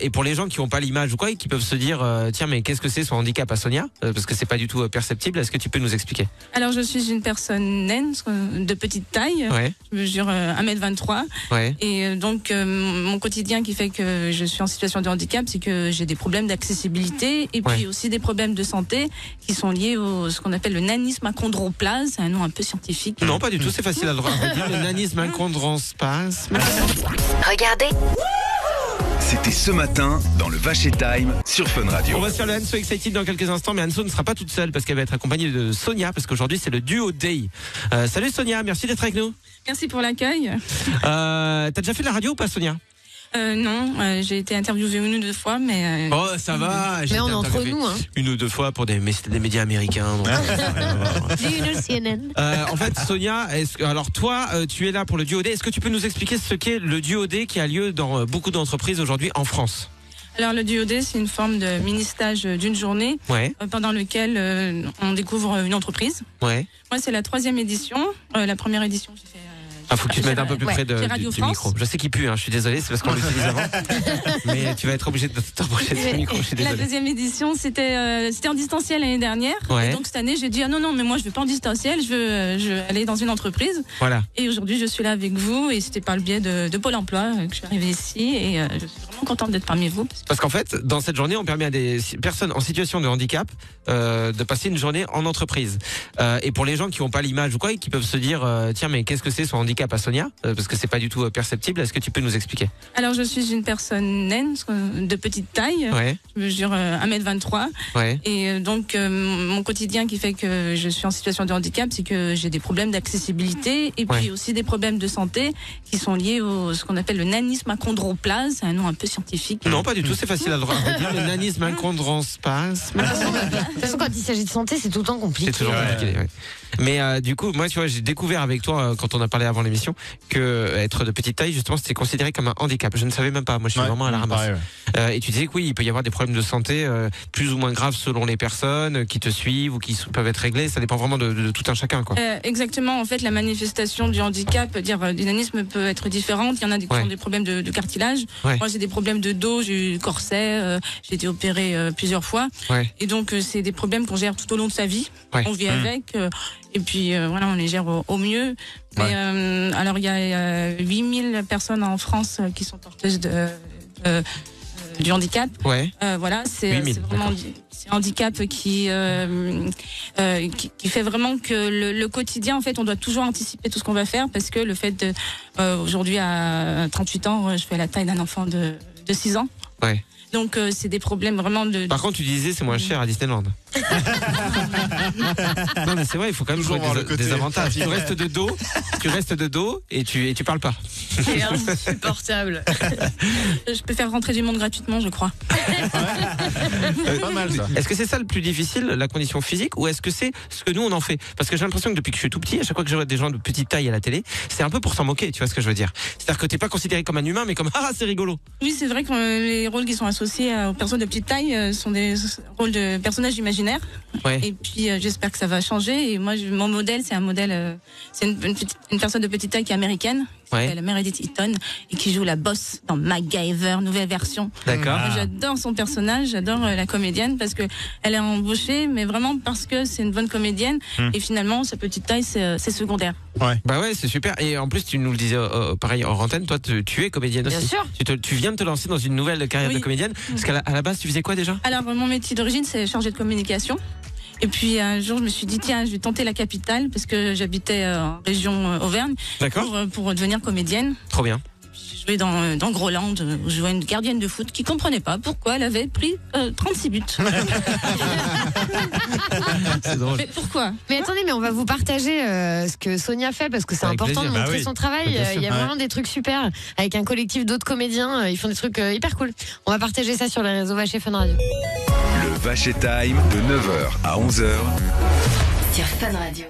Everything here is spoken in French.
Et pour les gens qui n'ont pas l'image ou quoi, et qui peuvent se dire tiens, mais qu'est-ce que c'est son handicap à Sonia, parce que c'est pas du tout perceptible. Est-ce que tu peux nous expliquer? Alors, je suis une personne naine, de petite taille. Ouais. Je mesure 1m23. Ouais. Et donc, mon quotidien qui fait que je suis en situation de handicap, c'est que j'ai des problèmes d'accessibilité et puis aussi des problèmes de santé qui sont liés au ce qu'on appelle le nanisme achondroplase. C'est un nom un peu scientifique. Non, pas du tout, c'est facile à le redire. Le nanisme achondroplase. Regardez. C'était ce matin dans le Vacher Time sur Fun Radio. On va se faire le Anso Excited dans quelques instants, mais Anso ne sera pas toute seule parce qu'elle va être accompagnée de Sonia, parce qu'aujourd'hui c'est le Duo Day. Salut Sonia, merci d'être avec nous. Merci pour l'accueil. T'as déjà fait de la radio ou pas, Sonia? Non, j'ai été interviewée une ou deux fois, mais... Oh, ça va. Mais on est entre nous, hein. Une ou deux fois pour des médias américains. Donc, CNN. en fait, Sonia, alors toi, tu es là pour le Duo Day. Est-ce que tu peux nous expliquer ce qu'est le Duo Day qui a lieu dans beaucoup d'entreprises aujourd'hui en France? Alors le Duo Day, c'est une forme de mini-stage d'une journée pendant lequel on découvre une entreprise. Ouais. Moi, c'est la 3e édition. La première édition, j'ai fait... faut que tu te mettes un peu plus près du micro. Je sais qu'il pue, je suis désolé, c'est parce qu'on l'utilise avant. Mais tu vas être obligé de t'approcher de ce micro, je suis désolé. La 2e édition, c'était en distanciel l'année dernière. Et donc cette année, j'ai dit non, mais moi je veux pas en distanciel, je veux aller dans une entreprise. Voilà. Et aujourd'hui, je suis là avec vous et c'était par le biais de Pôle Emploi que je suis arrivée ici et je suis vraiment contente d'être parmi vous. Parce qu'en fait, dans cette journée, on permet à des personnes en situation de handicap de passer une journée en entreprise. Et pour les gens qui n'ont pas l'image ou quoi, et qui peuvent se dire tiens, mais qu'est-ce que c'est son handicap à Sonia, parce que c'est pas du tout perceptible. Est-ce que tu peux nous expliquer? Alors, je suis une personne naine, de petite taille. Je mesure 1m23. Et donc, mon quotidien qui fait que je suis en situation de handicap, c'est que j'ai des problèmes d'accessibilité et puis aussi des problèmes de santé qui sont liés au ce qu'on appelle le nanisme achondroplase. C'est un nom un peu scientifique. Non, pas du tout, c'est facile à le redire. Le nanisme achondroplase. De toute façon, quand il s'agit de santé, c'est tout le temps compliqué. C'est toujours compliqué, Mais du coup, moi, tu vois, j'ai découvert avec toi, quand on a parlé avant l'émission, que être de petite taille, justement, c'était considéré comme un handicap. Je ne savais même pas. Moi, je suis vraiment à la ramasse. Et tu disais que oui, il peut y avoir des problèmes de santé plus ou moins graves selon les personnes qui te suivent ou qui peuvent être réglés. Ça dépend vraiment de tout un chacun, quoi. Exactement. En fait, la manifestation du handicap, du nanisme peut être différente. Il y en a qui ont des problèmes de cartilage. Moi, j'ai des problèmes de dos, j'ai eu corset, j'ai été opérée plusieurs fois. Et donc, c'est des problèmes qu'on gère tout au long de sa vie. On vit avec. Et puis voilà, on les gère au mieux. Mais alors il y a 8000 personnes en France qui sont porteuses du handicap. Voilà, c'est vraiment un handicap qui fait vraiment que le quotidien, en fait, on doit toujours anticiper tout ce qu'on va faire parce que le fait de aujourd'hui à 38 ans, je fais la taille d'un enfant de 6 ans. Donc c'est des problèmes vraiment de... Par contre, tu disais c'est moins cher à Disneyland. Non mais c'est vrai, il faut quand même jouer des avantages. Tu restes de dos et tu parles pas. C'est insupportable. Je peux faire rentrer du monde gratuitement, je crois. Pas mal ça. Est-ce que c'est ça le plus difficile, la condition physique, ou est-ce que c'est ce que nous on en fait? Parce que j'ai l'impression que depuis que je suis tout petit, à chaque fois que je vois des gens de petite taille à la télé, c'est un peu pour s'en moquer, tu vois ce que je veux dire? C'est-à-dire que t'es pas considéré comme un humain, mais comme c'est rigolo. Oui, c'est vrai que les rôles qui sont associés aux personnes de petite taille sont des rôles de personnages imaginaires. Et puis j'espère que ça va changer. Et moi, mon modèle, c'est un modèle, c'est une personne de petite taille qui est américaine. Qui s'appelle Meredith Eaton et qui joue la boss dans MacGyver, nouvelle version. D'accord. J'adore son personnage, j'adore la comédienne parce que elle est embauchée, mais vraiment parce que c'est une bonne comédienne. Et finalement, sa petite taille, c'est secondaire. Bah ouais, c'est super. Et en plus, tu nous le disais pareil en antenne, toi, tu es comédienne aussi. Bien sûr. Tu viens de te lancer dans une nouvelle carrière de comédienne. Parce qu'à la base, tu faisais quoi déjà? Alors, mon métier d'origine, c'est chargé de communication. Et puis un jour, je me suis dit tiens, je vais tenter la capitale parce que j'habitais en région Auvergne pour devenir comédienne. Trop bien. J'ai joué dans Groland, où je jouais une gardienne de foot qui comprenait pas pourquoi elle avait pris 36 buts. C'est drôle. Mais pourquoi? Mais attendez, mais on va vous partager ce que Sonia fait parce que c'est important de montrer son travail. Il y a vraiment des trucs super avec un collectif d'autres comédiens. Ils font des trucs hyper cool. On va partager ça sur les réseaux Vacher Fun Radio. Le Vacher Time de 9h à 11h Sur Fun Radio.